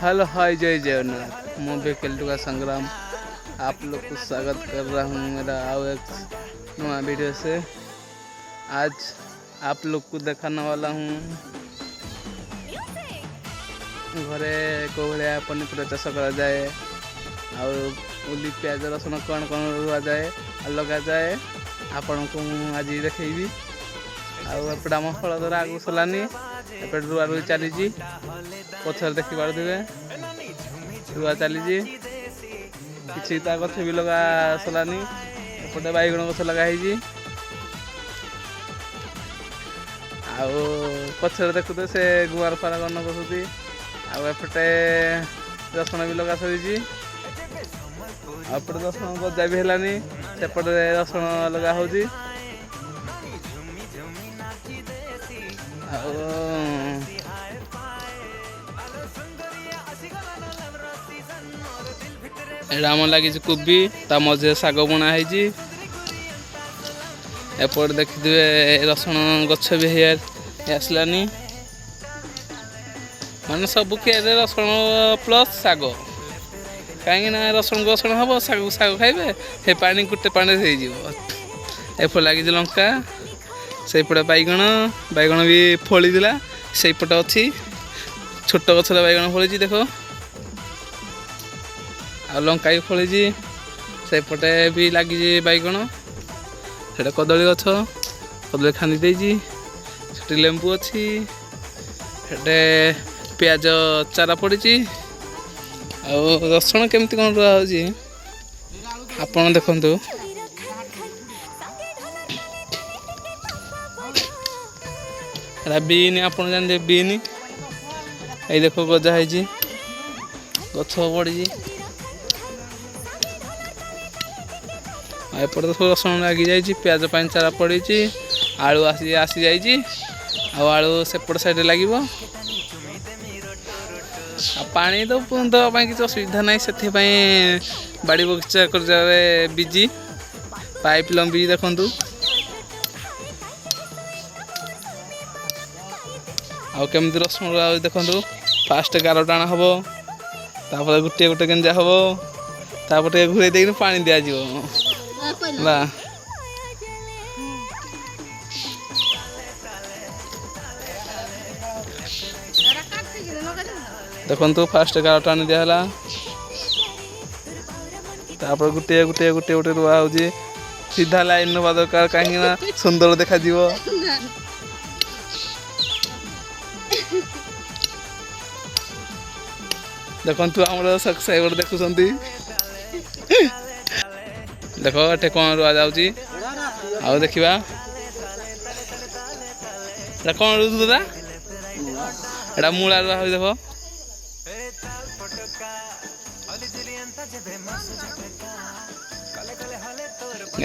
Hello hi जय जगन्नाथ। मैं बेकेल टुका संग्राम आप लोग को स्वागत कर रहा हूँ मेरा आओ एक नया वीडियो से। आज आप लोग को दिखाने वाला हूँ घरे को भाया पनीपरिया चाष करा जाए और उली प्याज रसुण कौन कौन रुआ जाए लगा जाए आपण को आज देखी। आउट आम फल द्वारा आगू सलानी एपटे रुआ रुई चली पछर देखी पारे रुआ चली कि गछ भी लगा सलानी एपटे बैगण गछ लगाई पछर देखुते से गुआर फार गन बसुती आउटे रसुण भी लगा सरी आपटे रसुण गजा भी है सेपटे रसुण लगा हो आम लगी कोबी ता मझे साग बुना है। एपट देखिए रसुण गछ भी आसलानी माने सब खेल रसुण प्लस साग कहीं रसुण गसुण हम साग साग खाइबे हे पानी गोटे पानी एपट लगी लंका सेपटे बैगण बैगण भी फली सेपटे अच्छी छोट गछर बैगण फली देख आ लंका भी फली सेपटे भी लगी बैगण से कदली गछ कदली खानी देती लेंबू अच्छी से प्याज चारा पड़ी रसुण केमती कौन रुआ आपन देखु बीन आप जानते बीन ये देख गजा है गछ पड़ी एपटे सब रसुण लगी जाइए प्याज पानी चारा पड़ी आलू आसी आसी आलू सेपट साइड लगे पानी तो दवाई किसी असुविधा ना से बाड़ी बगीचा कर बिजी पाइप लंबी देखु आमती रसुण देखु फास्ट गार टाण हम तापर गोटे गोटे गेंजा हम तापर घूरे दे पानी दिज्ला देखु फास्ट गार टाणी दिहला तापर गोटे गोटे गोटे गोटे रुआ हो सीधा लाइन रहा दरकार कहीं सुंदर देखा देखु आम सब्सक्राइबर देखुं देख एटे कौन रुआ जाऊँगी आउ देखा कौन रुदा एटा मूला रुआ हो देख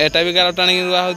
एटा भी गार टाणी रुआ हो